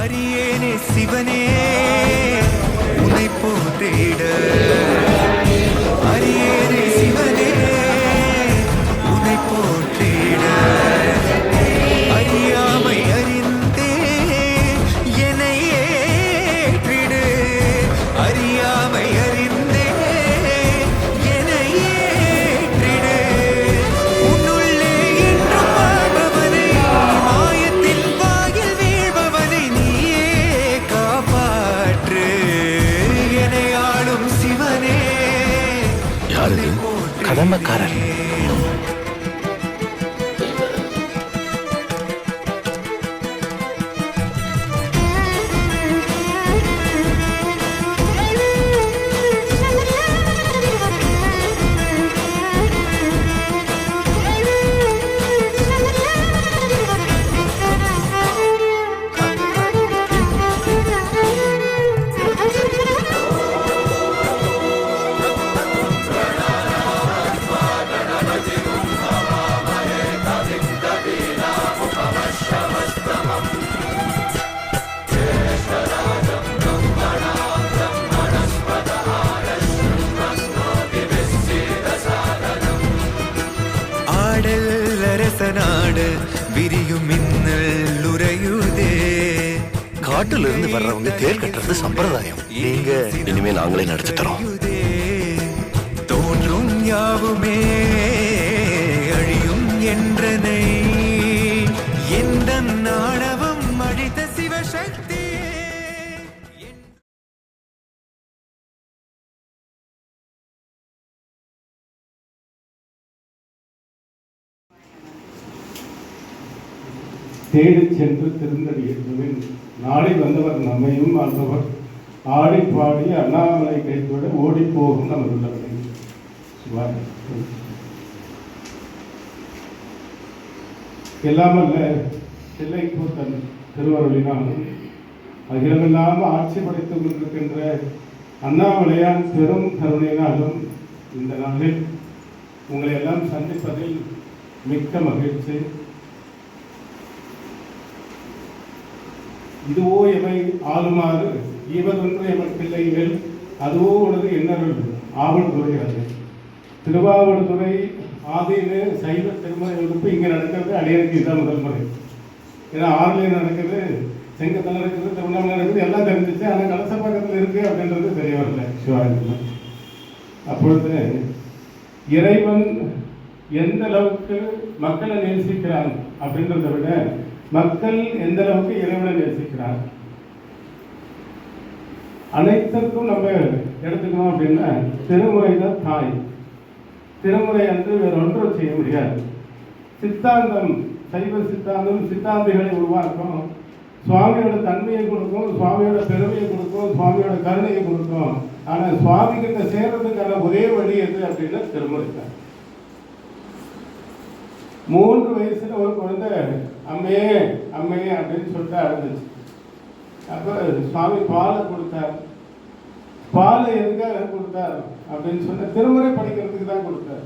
அரியேனே சிவனே உன்னை போற்றிட, அரியேனே சிவனே உன்னை போற்றிட, அறியாமை அறிந்தே என்னை ஏற்றிடு, அறியாமை அறிந்தே என்னை ஏற்றிடு, உன்னுள்ளே என்றும் வாழ்பவனை, மாயத்தில் வாயில் வீழ்பவனை நீயே காப்பாற்று, என்னை ஆளும் சிவனே. யாரு கடமைக்காரன்? நாடு விரியும் மின்னல் உறையுதே. காட்டுல இருந்து வர்றவங்க தேர் கட்டுறது சம்பிரதாயம். நீங்க இனிமே நாங்களே நடத்தி தரோம். தோன்றும் யாவுமே அழியும் என்றனை, எந்த நாடவம் அழித்த சிவசக்தி. தேடி சென்று திருந்தடியின் நாடி வந்தவர் நம்மையும் ஆழ்ந்தவர், ஆடி பாடி அண்ணாமலை கைத்தோடு ஓடி போகும் நமது உள்ளவரை. எல்லாமல்ல தில்லைக்கூத்தன் திருவருளினாலும் அகிலமில்லாமல் ஆட்சி படைத்துக் கொண்டிருக்கின்ற அண்ணாமலையான் பெரும் கருணையினாலும் இந்த நாளில் உங்களை எல்லாம் சந்திப்பதில் மிக்க மகிழ்ச்சி. இதுவோ எமை ஆளுமாறு ஈவதொன்று எமன் பிள்ளைகள் அதுவோ உனது எண்ணருள் ஆவல் துறைகிறது. திருவாவடுதுறை ஆதீன சைவ திருமுறை வகுப்பு இங்கே நடக்கிறது. அடியனுக்கு இதுதான் முதல் முறை. ஏன்னா ஆறுலையும் நடக்குது, செங்கத்தில் நடக்குது, திருவண்ணாமலை நடக்குது, எல்லாம் தெரிஞ்சிச்சு. ஆனால் கலச பக்கத்தில் இருக்கு அப்படின்றது தெரிய வரல சிவாஜி. அப்பொழுது இறைவன் எந்த அளவுக்கு மக்களை நேசிக்கிறான் அப்படின்றத விட மக்கள் எந்த அளவுக்கு இறைவனை நேசிக்கிறார் அனைத்திற்கும் நம்ம எடுத்துக்கணும் அப்படின்னா திருமுறை தான் தாய். திருமுறை அன்று வேற ஒன்றும் செய்ய முடியாது. சித்தாந்தம், சைவ சித்தாந்தம் சித்தாந்திகளை உருவாக்கும், சுவாமியோட தன்மையை கொடுக்கும், சுவாமியோட பெருமையை கொடுக்கும், சுவாமியோட கருணையை கொடுக்கும். ஆனால் சுவாமி கிட்ட சேர்றதுக்கான ஒரே வழி எது அப்படின்னா திருமுறை தான். 3 வயசுல ஒரு குழந்தை அம்மே அம்மே அப்படின்னு சொல்லிட்டு அழுந்துச்சு. அப்போ சுவாமி பாலை கொடுத்தார். பாலை எதுக்காக கொடுத்தார் அப்படின்னு சொன்ன திருமுறை படிக்கிறதுக்கு தான் கொடுத்தார்.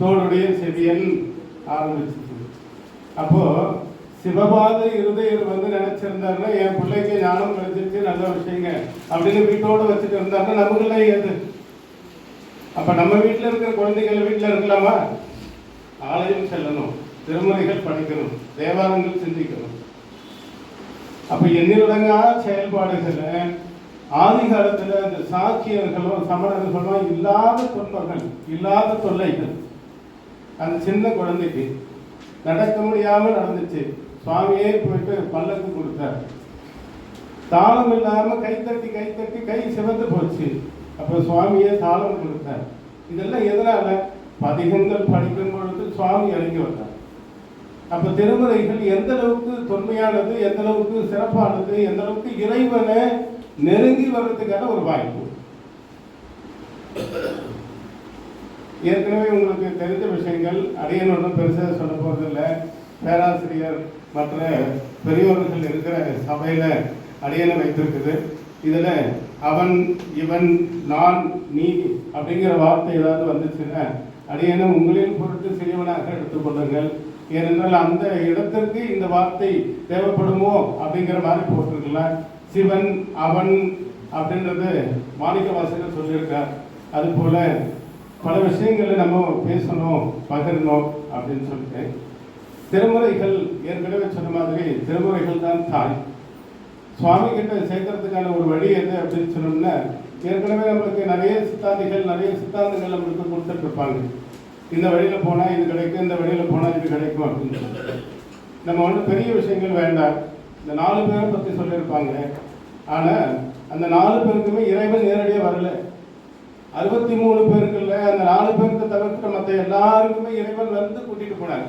தோளுடைய செவியன் ஆரம்பிச்சு. அப்போ சிவபாத இருதயர் வந்து நினைச்சிருந்தாருன்னா என் பிள்ளைக்கு ஞானம் கிடைச்சிருச்சு, நல்ல விஷயங்க அப்படின்னு வீட்டோடு வச்சுட்டு இருந்தாருன்னா நமக்குள்ள எது? அப்ப நம்ம வீட்டில் இருக்கிற குழந்தைகள் வீட்டில் இருக்கலாமா? ஆலயம் செல்லணும், திருமுறைகள் படிக்கணும், தேவாரங்கள் சிந்திக்கணும். அப்ப எண்ணிலடங்கா செயல்பாடுகளை ஆதி காலத்துல அந்த சாக்கியர்களும் சமணர்களும் இல்லாத துன்பங்கள், இல்லாத தொல்லைகள் அந்த சின்ன குழந்தைக்கு நடக்க முடியாம நடந்துச்சு. சுவாமியே போயிட்டு பல்லக்கு கொடுத்தார். தாளம் இல்லாம கைத்தட்டி கைத்தட்டி கை சிவந்து போச்சு. அப்ப சுவாமியே தாளம் கொடுத்தார். இதெல்லாம் எதனால? பதிகங்கள் படிக்கும் பொழுது சுவாமி இறங்கி வந்தார். அப்ப திருமுறைகள் எந்த அளவுக்கு தொன்மையானது, எந்த அளவுக்கு சிறப்பானது, எந்த அளவுக்கு இறைவனை நெருங்கி வர்றதுக்கான ஒரு வாய்ப்பு. ஏற்கனவே உங்களுக்கு தெரிஞ்ச விஷயங்கள் அடியனோட பெருசாக சொல்ல போறதில்லை. பேராசிரியர் மற்ற பெரியோர்கள் இருக்கிற சபையில அடியனை வைத்திருக்குது. இதுல அவன், இவன், நான், நீ அப்படிங்கிற வார்த்தை ஏதாவது வந்துச்சுன்னா அடியனை உங்களின் பொருட்டு சிறியவனாக எடுத்துக்கொள்ளுங்கள். ஏனென்றால் அந்த இடத்திற்கு இந்த வார்த்தை தேவைப்படுமோ அப்படிங்கிற மாதிரி போட்டிருக்கலாம். சிவன் அவன் அப்படின்றது மாணிக்க வாசகர் சொல்லியிருக்கார். அதுபோல பல விஷயங்களை நம்ம பேசணும், பகிரணும் அப்படின்னு சொல்லிட்டு திருமுறைகள் ஏற்கனவே சொன்ன மாதிரி திருமுறைகள் தான் தாய். சுவாமி கிட்ட சேர்க்கறதுக்கான ஒரு வழி எது அப்படின்னு சொன்னோம்னா, ஏற்கனவே நம்மளுக்கு நிறைய சித்தாந்தங்கள் நம்மளுக்கு கொடுத்துட்டு இருப்பாங்க. இந்த வழியில போனா இது கிடைக்கும், இந்த வழியில போனா இது கிடைக்கும் அப்படின்னு சொல்லிட்டு நம்ம ஒன்றும் பெரிய விஷயங்கள் வேண்டாம். இந்த 4 பேரை பற்றி சொல்லியிருப்பாங்க. ஆனா அந்த 4 பேருக்குமே இறைவன் நேரடியாக வரல. 63 பேருக்குள்ள அந்த 4 பேருக்கு தவிர்த்து மற்ற எல்லாருக்குமே இறைவன் வந்து கூட்டிட்டு போனார்.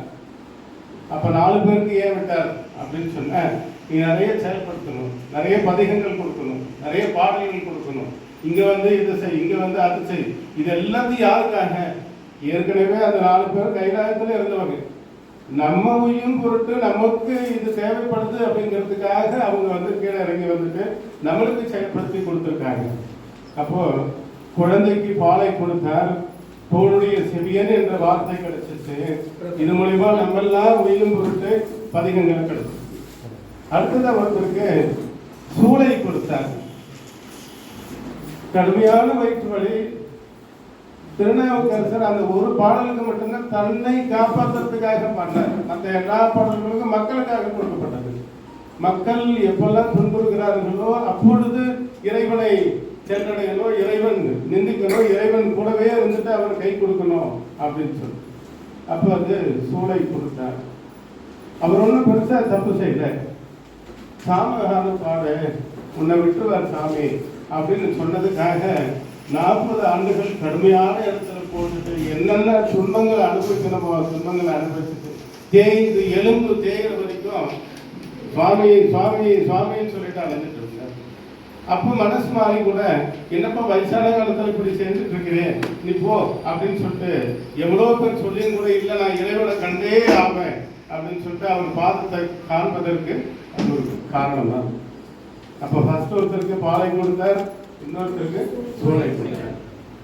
அப்ப 4 பேருக்கு ஏன் விட்டார் அப்படின்னு சொன்ன, நீ நிறைய செயல்படுத்தணும், நிறைய பதிகங்கள் கொடுக்கணும், நிறைய பாடல்கள் கொடுக்கணும், இங்க வந்து இது செய், இங்க வந்து அது செய். இது எல்லாத்தையும் யாருக்காக? ஏற்கனவே அந்த 4 பேர் கைலாயத்துல இருந்தவங்க. நம்ம உயிரும் பொருட்டு நமக்கு இது தேவைப்படுது அப்படிங்கிறதுக்காக அவங்க வந்து கீழே இறங்கி வந்துட்டு நம்மளுக்கு செயல்படுத்தி கொடுத்துருக்காங்க. அப்போ குழந்தைக்கு பாலை கொடுத்தார், தோளுடைய செவியன் என்ற வார்த்தை கிடைச்சிச்சு. இது மூலியமா நம்ம எல்லாம் உயிரும் பொருட்டு பதிகங்கள் கிடைச்சிச்சு. அடுத்ததான் ஒருத்தருக்கு சூளை கொடுத்தார். கடுமையான வயிற்று வலி. திருநாவுக்கரசர் அந்த ஒரு பாடலுக்கு மட்டும்தான் தன்னை காப்பாற்றுறதுக்காக பண்ணார். மற்ற எல்லா பாடல்களுக்கும் மக்களுக்காக கொடுக்கப்பட்டது. மக்கள் எப்பெல்லாம் துன்புறுகிறார்களோ அப்பொழுது இறைவனை சென்றடையணும், இறைவன் நிந்திக்கணும், இறைவன் கூடவே இருந்துட்டு அவர் கை கொடுக்கணும் அப்படின்னு சொல்லி அப்போ அது சூளை கொடுத்தார். அவர் ஒன்றும் பெருசா தப்பு செய்யல. சாமகான பாடு உன்னை விட்டுவார் சாமி அப்படின்னு சொன்னதுக்காக 40 ஆண்டுகள் கடுமையான இடத்துல போட்டுட்டு என்னென்ன துன்பங்களை அனுபவிக்கணுமோ துன்பங்களை அனுபவிச்சுட்டு தேய்ந்து எலும்பு தேய்கிற வரைக்கும் சுவாமி சுவாமி சுவாமின்னு சொல்லிட்டு அலைஞ்சிட்டு இருந்தார். அப்போ மனசு மாறி கூட என்னப்பா வயசான காலத்துல இப்படி செஞ்சுட்டு இருக்கிறேன், நீ போ அப்படின்னு சொல்லிட்டு எவ்வளவு பேர் சொல்லியும் கூட இல்லை நான் இறைவனை கண்டே ஆவேன் அப்படின்னு சொல்லிட்டு அவர் பாதத்தை காண்பதற்கு அது ஒரு காரணம் தான். அப்போ ஃபர்ஸ்ட் ஒருத்தருக்கு பாலை கொடுத்தார், இன்னொருத்தருக்கு சோலை கொடுத்தார்,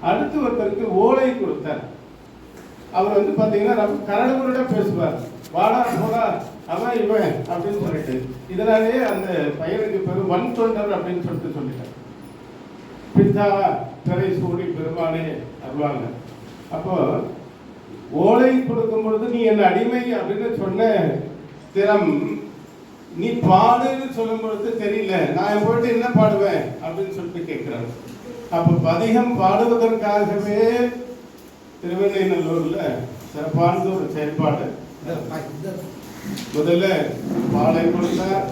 அடுத்து ஒருத்தருக்கு ஓலை கொடுத்தார். அவர் வந்து பாத்தீங்கன்னா கரடுமுரடா பேசுவார், வாடா போடா அவன் இவன் அப்படின்னு சொல்லிட்டு இதனாலேயே அந்த பையனுக்கு பேரு வன் தொண்டர் அப்படின்னு சொல்லிட்டு சொல்லிட்டார். பித்தா திரை சூடி பெருமானே அருவாங்க. அப்போ ஓலை கொடுக்கும் பொழுது நீ என்ன அடிமை அப்படின்னு சொன்ன திறம், நீ பாடுன்னு சொல்லும் பொழுது தெரியல, நான் போயிட்டு என்ன பாடுவேன் அப்படின்னு சொல்லிட்டு கேட்கிறாரு. அப்ப பதிகம் பாடுவதற்காகவே திருவெண்ணைநல்லூர்ல சிறப்பான ஒரு செயல்பாடு. முதல்ல பாலை கொடுத்தார்,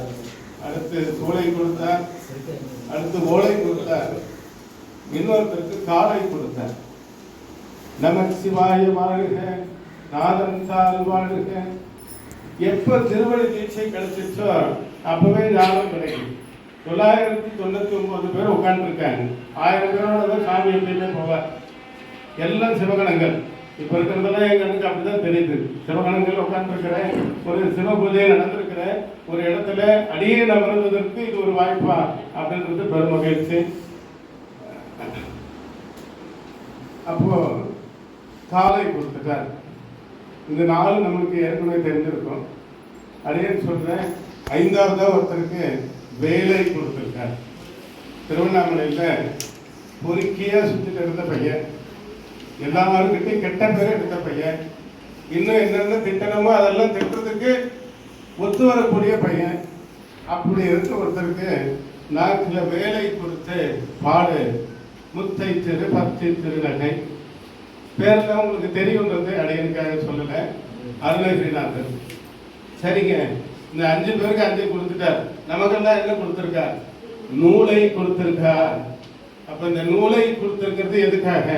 அடுத்து சோலை கொடுத்தார், அடுத்து ஓலை கொடுத்தார், இன்னொருத்தருக்கு காலை கொடுத்தார். நமக்கு சிவாய வாழ்க, நாதன் தாள் வாழ்க. எப்ப திருவடி தீட்சை கிடைச்சிச்சோ அப்பவே ஞானம் கிடைக்கும். 999 பேர் உட்கார்ந்து இருக்காங்க. 1000 பேரோட சாமி எப்பயுமே போவார். எல்லாம் சிவகணங்கள். இப்ப இருக்கிறதெல்லாம் என் கணக்கு அப்படிதான் தெரியுது. சிவகணங்கள் உட்கார்ந்துருக்கிறேன், ஒரு சிவ பூஜை நடந்திருக்கிற ஒரு இடத்துல அடியே அமர்வதற்கு இது ஒரு வாய்ப்பா அப்படின்றது பெரும் மகிழ்ச்சி. அப்போ காலை கொடுத்துட்டார். இந்த 4 நம்மளுக்கு ஏற்கனவே தெரிஞ்சிருக்கும். அடியேன்னு சொல்றேன், 5ஆவதா ஒருத்தருக்கு வேலை கொடுத்திருக்கார். திருவண்ணாமலையில பொறுக்கியா சுத்திட்டு இருந்த பையன், எல்லாருக்கிட்டையும் கெட்ட பேரை எடுத்த பையன், இன்னும் என்னென்ன திட்டணுமோ அதெல்லாம் திட்டத்துக்கு ஒத்து வரக்கூடிய பையன். அப்படி இருக்க ஒருத்தருக்கு நான் சில வேலை கொடுத்து பாடு முத்தை திரு பத்தி திருநகை பேரெல்லாம் உங்களுக்கு தெரியுன்றது அடையனுக்காக சொல்லல. அருணகிரிநாதர். சரிங்க, இந்த 5 பேருக்கு 5 கொடுத்துட்டார். நமக்கெல்லாம் என்ன கொடுத்திருக்கார்? நூலை கொடுத்திருக்கார். அப்ப இந்த நூலை கொடுத்திருக்கிறது எதுக்காக?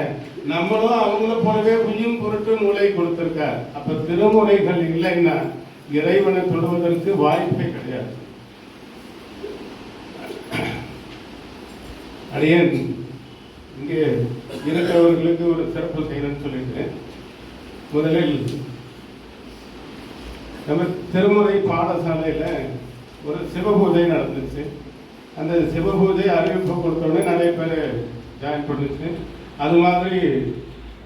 நம்மளும் அவங்கள போலவே உயிரும் பொருட்டு நூலை கொடுத்திருக்கார். அப்ப திருமுறைகள் இல்லைன்னா இறைவனை தொடுவதற்கு வாய்ப்பே கிடையாது. அடியேன் இங்கே இருக்கிறவர்களுக்கு ஒரு சிறப்பு செய்யணும்னு சொல்லிட்டு முதலில் நம்ம திருமுறை பாடசாலையில ஒரு சிவபூஜை நடந்துச்சு. அந்த சிவபூஜை அறிவிப்பு கொடுத்தோடனே நிறைய பேர் ஜாயின் பண்ணிச்சு. அது மாதிரி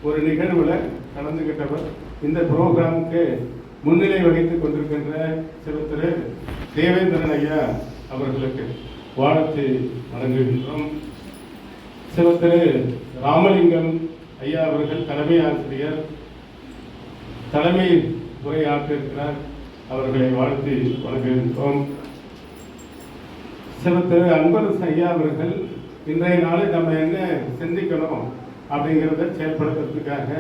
ஒரு நிகழ்வுல கலந்துகிட்டவர் இந்த ப்ரோக்ராமுக்கு முன்னிலை வகித்துக் கொண்டிருக்கின்ற திரு தேவேந்திரன் ஐயா அவர்களுக்கு வாழ்த்து வழங்குகின்றோம். திரு ராமலிங்கம் ஐயா அவர்கள் தலைமை ஆசிரியர் தலைமை உரையாற்றிருக்கிறார். அவர்களை வாழ்த்து வழங்குகின்றோம். திரு அன்பரசு ஐயா அவர்கள் இன்றைய நாளில் நம்ம என்ன சிந்திக்கணும் அப்படிங்கிறத செயல்படுத்துறதுக்காக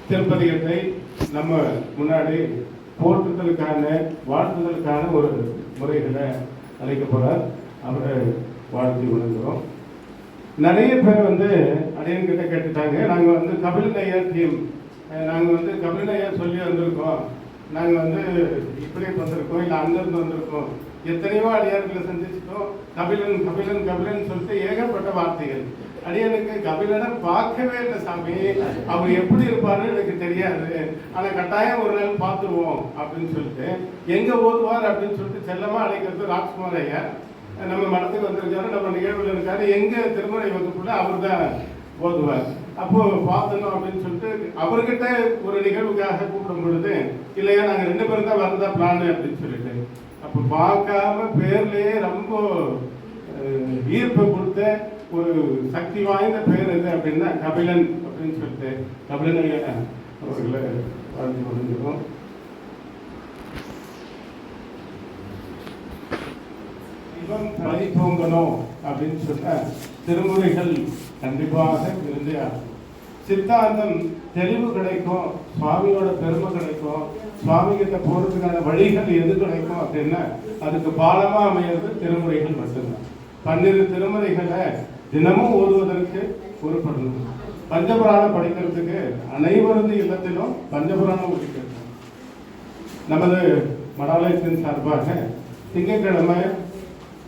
திருப்பதிகத்தை நம்ம முன்னாடி போற்றுதலுக்கான வாழ்த்துதலுக்கான ஒரு முறைகளை அழைக்க போறார். அவரை வாழ்த்தி வணங்குறோம். நிறைய பேர் அடையன்கிட்ட கேட்டுட்டாங்க, நாங்கள் கபிலன் ஐயா டீம், நாங்கள் கபிலன் ஐயா சொல்லி வந்திருக்கோம், நாங்கள் இப்படி வந்திருக்கோம், இல்லை அங்கிருந்து வந்திருக்கோம், எத்தனையோ அடியார்களை சந்திச்சிட்டோம், கபிலன் கபிலன் கபிலன் சொல்லிட்டு ஏகப்பட்ட வார்த்தைகள். அடியனுக்கு கபிலனை பார்க்கவே இல்லை சாமி, அவர் எப்படி இருப்பாருன்னு எனக்கு தெரியாது, ஆனால் கட்டாயம் ஒரு நாள் பார்த்துருவோம் அப்படின்னு சொல்லிட்டு எங்கே ஓதுவார் அப்படின்னு சொல்லிட்டு செல்லமாக அழைக்கிறது ராஜ்குமார் ஐயா நம்ம மடத்துக்கு வந்திருக்காரு, நம்ம நிகழ்வில் இருக்காரு. எங்கள் திருமுறை வகுப்புல அவர் தான் ஓதுவார். அப்போ பார்த்தணும் அப்படின்னு சொல்லிட்டு அவர்கிட்ட ஒரு நிகழ்வுக்காக கூப்பிடும் பொழுது, இல்லையா நாங்கள் 2 பேரும் தான் வரதா பிளான் அப்படின்னு சொல்லிட்டு, அப்போ பார்க்காம பேர்லயே ரொம்ப ஈர்ப்பை கொடுத்த ஒரு சக்தி வாய்ந்த பேர் எது அப்படின்னா கபிலன் அப்படின்னு சொல்லிட்டு கபிலன் ஐயா அவர்களை வாழ்ந்து கொண்டிருக்கிறோம். தலை தோங்கணும் அப்படின்னு சொன்ன திருமுறைகள் கண்டிப்பாக இருந்தே ஆகும். சித்தாந்தம் தெளிவு கிடைக்கும், சுவாமியோட பெருமை கிடைக்கும், சுவாமி கிட்ட போறதுக்கான வழிகள் எது கிடைக்கும் அப்படின்னா அதுக்கு பாலமா அமையிறது திருமுறைகள் மட்டும்தான். 12 திருமுறைகளை தினமும் ஓதுவதற்கு பொறுப்படணும். பஞ்சபுராணம் படிக்கிறதுக்கு அனைவரது இல்லத்திலும் பஞ்சபுராணம் ஒழிக்கிறது. நமது மடாலயத்தின் சார்பாக திங்கட்கிழமை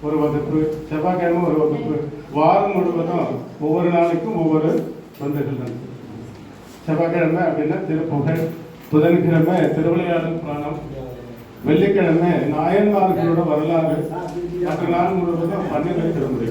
ஒரு வகுப்பு, செவ்வாய்க்கிழமை ஒரு வகுப்பு, வாரம் முழுவதும் ஒவ்வொரு நாளைக்கும் ஒவ்வொரு தொண்டுகள் நடக்கும். செவ்வாய்க்கிழமை அப்படின்னா திருப்புகழ், புதன்கிழமை திருவிளையாடல் புராணம், வெள்ளிக்கிழமை நாயன்மார்களோட வரலாறு, மற்ற நாள் முழுவதும் 12 திருமுறை.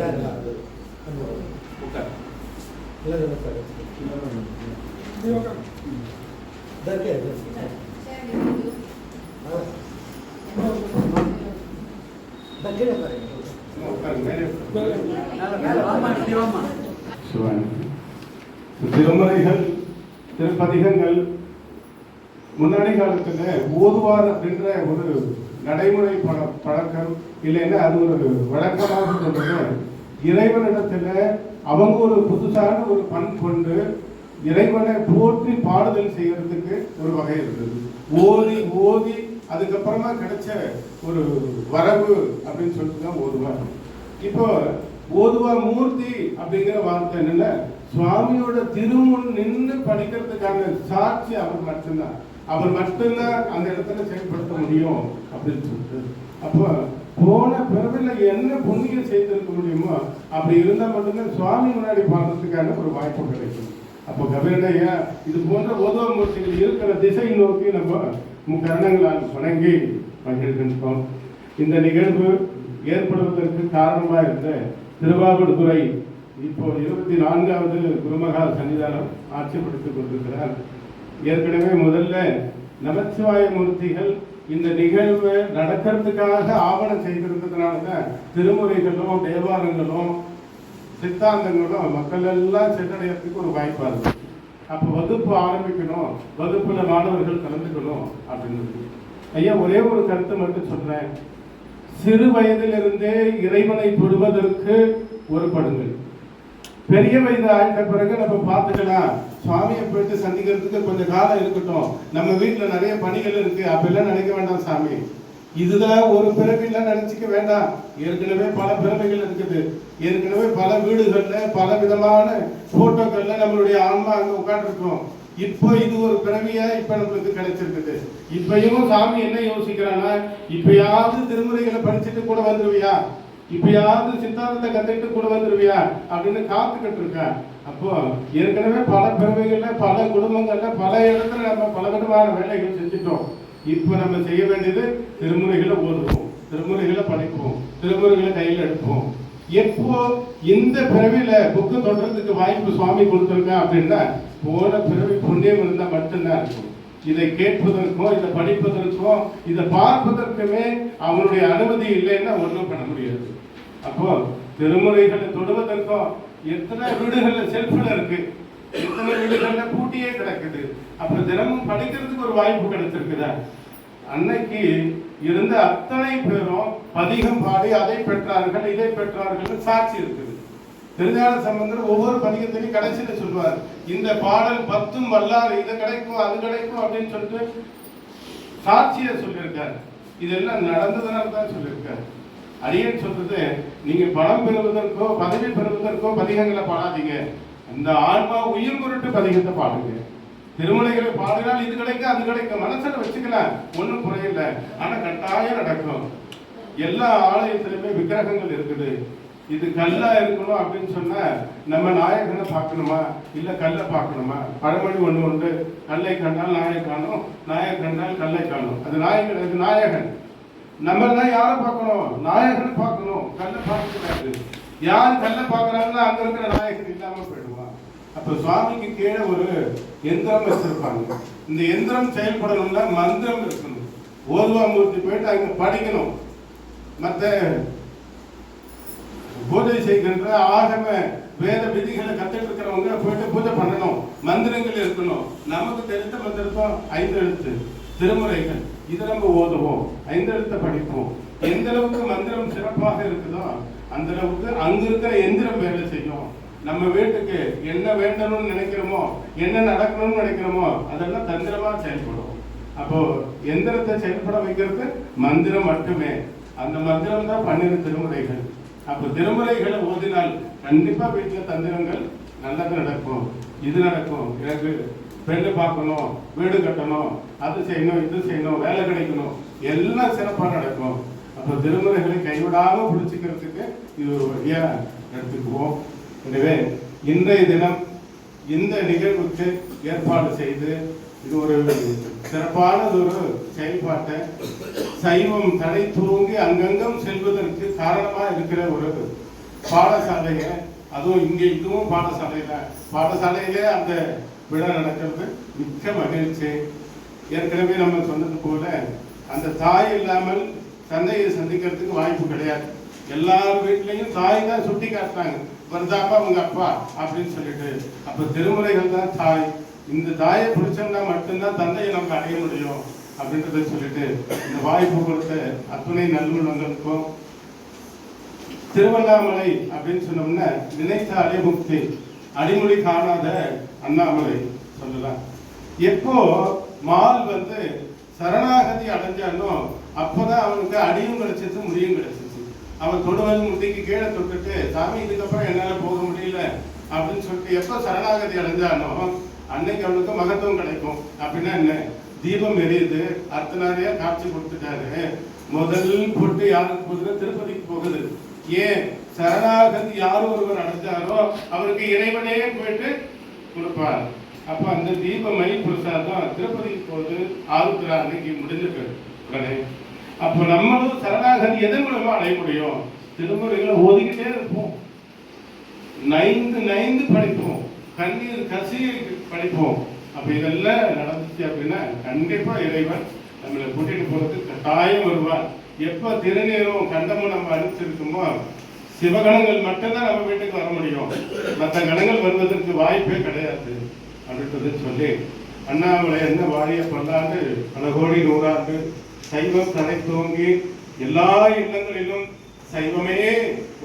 திருமுறைகள் திருப்பதிகங்கள் முன்னாடி காலத்துல ஓதுவார் அப்படின்ற ஒரு நடைமுறை பழக்கம் இல்லைன்னா அது ஒரு வழக்கமாக சொல்றது. இறைவனிடத்துல அவங்க ஒரு புதுசான ஒரு பண் கொண்டு இறைவனை போற்றி பாடுதல் செய்யறதுக்கு ஒரு வகை இருந்தது. ஓதி ஓதி அதுக்கப்புறமா கிடைச்ச ஒரு வரவு அப்படின்னு சொல்லிட்டு தான் ஓதுவார். இப்போ ஓதுவா மூர்த்தி அப்படிங்கிற வார்த்தை என்னன்னா சுவாமியோட திருமுன் நின்று படிக்கிறதுக்கான சாட்சி அவர் மட்டும்தான். அவர் மட்டும்தான் அந்த இடத்துல செயல்படுத்த முடியும் அப்படின்னு சொல்லிட்டு, அப்போ போன பிறவில என்ன புண்ணியம் செய்திருக்க முடியுமோ அப்படி இருந்தா மட்டும்தான் சுவாமி முன்னாடி பாடுறதுக்கான ஒரு வாய்ப்பு கிடைக்கும். அப்போ கபிலனையா இது போன்ற ஓதுவா மூர்த்திகள் இருக்கிற திசை நோக்கி நம்ம முக்கரணங்களால் வணங்கி மகிழ்கின்றோம். இந்த நிகழ்வு ஏற்படுவதற்கு காரணமா இருந்த திருவாவடுதுறை இப்போ 24வது குருமகா சன்னிதானம் ஆட்சிப்படுத்திக் கொண்டிருக்கிறார். ஏற்கனவே முதல்ல நமச்சிவாய மூர்த்திகள் இந்த நிகழ்வு நடக்கிறதுக்காக ஆவணம் செய்திருந்ததுனாலதான் திருமுறைகளும் தேவாரங்களும் சித்தாந்தங்களும் மக்கள் எல்லாம் சென்றடையறதுக்கு ஒரு வாய்ப்பா இருக்கு. அப்ப வகுப்பு ஆரம்பிக்கணும், வகுப்புல மாணவர்கள் கலந்துக்கணும் அப்படின்னு. ஐயா ஒரே ஒரு கருத்தை மட்டும் சொல்றேன். சிறு வயதிலிருந்தே இறைவனை தொடுவதற்கு ஒரு படுங்கள். பெரிய வயது ஆயிட்ட பிறகு நம்ம பார்த்துக்கலாம், சுவாமியை போயிட்டு சந்திக்கிறதுக்கு கொஞ்சம் காலம் இருக்கட்டும், நம்ம வீட்டுல நிறைய பணிகள் இருக்கு, அப்பெல்லாம் நினைக்க வேண்டாம் சாமி, இதுதான் ஒரு பிறவில நினைச்சுக்க வேண்டாம். ஏற்கனவே பல பிறவைகள் இருக்குது, ஏற்கனவே பல வீடுகள்ல பல விதமான போட்டோக்கள்ல நம்மளுடைய ஆன்மா அங்க உட்காந்துருக்கோம். இப்போ இது ஒரு பிறவியா இப்ப நம்மளுக்கு கிடைச்சிருக்குது. இப்பயும் சாமி என்ன யோசிக்கிறான்னா, இப்பயாவது திருமுறைகளை படிச்சுட்டு கூட வந்துருவியா, இப்பயாவது சித்தாந்தத்தை கத்துக்கிட்டு கூட வந்துருவியா அப்படின்னு காத்துக்கிட்டு இருக்க. அப்போ ஏற்கனவே பல பிறவைகள்ல பல குடும்பங்கள்ல பல இடத்துல நம்ம பல விதமான வேலைகள் செஞ்சுட்டோம். இப்ப நம்ம செய்ய வேண்டியது திருமுறைகளை ஓதுவோம், திருமுறைகளை படிப்போம், திருமுறைகளை கையில் எடுப்போம். எப்போ இந்த பிறவில புக்கு தொடர்றதுக்கு வாய்ப்பு சுவாமி கொடுத்துருக்கேன் அப்படின்னா போன பிறவி புண்ணியம் இருந்தால் மட்டும்தான் இருக்கும். இதை கேட்பதற்கும் இதை படிப்பதற்கும் இதை பார்ப்பதற்குமே அவனுடைய அனுமதி இல்லைன்னா ஒன்றும் பண்ண முடியாது. அப்போ திருமுறைகளை தொடுவதற்கும் எத்தனை வீடுகள்ல செல்ஃபில் இருக்கு, எத்தனை வீடுகள்ல பூட்டியே கிடக்குது. அப்ப தினமும் படிக்கிறதுக்கு ஒரு வாய்ப்பு கிடைச்சிருக்குதா? அன்னைக்கு இருந்த அத்தனை பேரும் பதிகம் பாடி அதை பெற்றார்கள் இதை பெற்றார்கள் சாட்சி இருக்குது. திருஞான சம்பந்தர் ஒவ்வொரு பதிகத்திலையும் கடைசியில சொல்லுவார், இந்த பாடல் 10 வல்லாறு, இது கிடைக்கும் அது கிடைக்கும் அப்படின்னு சொல்லிட்டு சாட்சியை சொல்லியிருக்காரு. இதெல்லாம் நடந்ததுனால தான் சொல்லியிருக்காரு. அரியன் சொல்றது, நீங்க பணம் பெறுவதற்கோ பதவி பெறுவதற்கோ பதிகங்களை பாடாதீங்க, அந்த ஆன்மா உயிர் பொருட்டு பதிகத்தை பாடுங்க. திருமலைகளை பாடினால் இது கிடைக்கும் அது கிடைக்கும், மனசுல வச்சுக்கலாம், ஒன்றும் குறையில்லை. ஆனா கட்டாயம் நடக்கும். எல்லா ஆலயத்திலுமே விக்கிரகங்கள் இருக்குது. இது கல்லா இருக்கணும் அப்படின்னு சொன்னா நம்ம நாயகனை பார்க்கணுமா இல்ல கல்லை பார்க்கணுமா? பழமொழி ஒண்ணு உண்டு, கல்லை கண்டால் நாயை காணும், நாயை கண்டால் கல்லை காணும். அது நாயகன், அது நாயகன். நம்ம தான் யாரை பார்க்கணும்? நாயகனை பார்க்கணும், கல்லை பார்க்க கூடாது. யார் கல்லை பார்க்கறாங்கன்னா அங்க இருக்கிற நாயகன் இல்லாம போயிடுவான். அப்ப சுவாமிக்கு கீழே ஒரு எந்திரம் வச்சிருப்பாங்க. இந்த எந்திரம் செயல்படணும்னா மந்திரம் இருக்கணும். ஓதுவாமூர்த்தி போயிட்டு அங்க படிக்கணும். மற்ற பூஜை செய்கின்ற ஆகம வேத விதிகளை கத்துட்டு இருக்கிறவங்க போயிட்டு பூஜை பண்ணணும், மந்திரங்கள் இருக்கணும். நமக்கு தெரிந்த மந்திரத்தும் 5 எழுத்து திருமுறைகள், இதை நம்ம ஓதுவோம், 5 எழுத்தை படிப்போம். எந்த அளவுக்கு மந்திரம் சிறப்பாக இருக்குதோ அந்த அளவுக்கு அங்க இருக்கிற எந்திரம் வேலை செய்யும். நம்ம வீட்டுக்கு என்ன வேண்டணும்னு நினைக்கிறோமோ, என்ன நடக்கணும்னு நினைக்கிறோமோ அதெல்லாம் தந்திரமா செயல்படும். அப்போ எந்திரத்தை செயல்பட வைக்கிறது மந்திரம் மட்டுமே. அந்த மந்திரம் தான் 12 திருமுறைகள். அப்ப திருமுறைகளை ஓதினால் கண்டிப்பா வீட்டுல தந்திரங்கள் நல்லது நடக்கும். இது நடக்கும், எனக்கு பெண்ணு பார்க்கணும், வீடு கட்டணும், அது செய்யணும், இது செய்யணும், வேலை கிடைக்கணும், எல்லாம் சிறப்பா நடக்கும். அப்ப திருமுறைகளை கைவிடாம பிடிச்சிக்கிறதுக்கு இது ஒரு வழியா எடுத்துக்குவோம். எனவே இன்றைய தினம் இந்த நிகழ்வுக்கு ஏற்பாடு செய்து இது ஒரு சிறப்பானது ஒரு செயல்பாட்டை சைவம் தடை தூங்கி அங்கங்கம் செல்வதற்கு காரணமா இருக்கிற ஒரு பாடசாலைய, அதுவும் இங்கே இதுவும் பாடசாலையிலே அந்த விழா நடக்கிறது மிக்க மகிழ்ச்சி. ஏற்கனவே நம்ம சொன்னது போல அந்த தாய் இல்லாமல் தந்தையை சந்திக்கிறதுக்கு வாய்ப்பு கிடையாது. எல்லார் வீட்லையும் தாய் தான் சுட்டி காட்டுறாங்க, வருதாப்பா உங்க அப்பா அப்படின்னு சொல்லிட்டு. அப்ப திருமுறைகள் தான் தாய். இந்த தாயை பிடிச்சோம்னா மட்டும்தான் தந்தையை நம்ம அடைய முடியும் அப்படின்றத சொல்லிட்டு இந்த வாய்ப்பு கொடுத்த அத்துணை நல்லுள்ளங்களுக்கும், திருவண்ணாமலை அப்படின்னு சொன்னோம்னா நினைத்தாலே முக்தி, அடிமொழி காணாத அண்ணாமலை சொல்லலாம். எப்போ மால் சரணாகதி அடைஞ்சானோ அப்போதான் அவனுக்கு அடியும் கிடைச்சிச்சு, முடியும் கிடைச்சிச்சு. அவன் தொடுவது முட்டிக்கு கீழே தொட்டுட்டு சாமி இதுக்கப்புறம் என்னால போக முடியல அப்படின்னு சொல்லிட்டு எப்போ சரணாகதி அடைஞ்சானோ அன்னைக்கு அவனுக்கு மகத்துவம் கிடைக்கும். அப்படின்னா என்ன? தீபம் எரியுது, அர்த்தநாரியா காட்சி கொடுத்துட்டாரு. முதல் பொட்டு யாருக்கு போகுது? திருப்பதிக்கு போகுது. ஏன்? சரணாகதி யார் ஒருவர் அடைஞ்சாரோ அவருக்கு இறைவனே போயிட்டு கொடுப்பார். அப்ப அந்த தீபமை பிரசாதம் திருப்பதிக்கு போகுது, ஆருத்ரா அன்னைக்கு முடிஞ்சிருக்கு உடனே. அப்ப நம்மளும் சரணாகதி எதன் மூலமா அடைய முடியும்? திருமுறைகளை ஓதிக்கிட்டே இருப்போம், நைந்து படிப்போம், கண்ணீர் கசிய படிப்போம். அப்ப இதெல்லாம் நடந்துச்சு அப்படின்னா கண்டிப்பா இறைவன் நம்மளை கூட்டிட்டு போறதுக்கு கட்டாயம் வருவார். எப்ப திருநீரும் கண்டமும் நம்ம அனுப்பிச்சிருக்கோமோ சிவகணங்கள் மட்டும்தான் நம்ம வீட்டுக்கு வர முடியும், மற்ற கணங்கள் வருவதற்கு வாய்ப்பே கிடையாது அப்படின்றத சொல்லி அண்ணாமலை என்ன வாழிய பல்லாண்டு பல கோடி நூறாண்டு சைவம் தடை தோங்கி எல்லா இல்லங்களிலும் சைவமே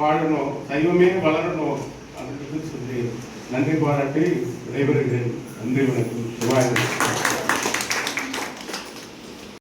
வாழணும், சைவமே வளரணும் அப்படின்னு சொல்லி நன்றி பாராட்டி விடைபெறுகிறேன். நன்றி, வணக்கம். சிவாய.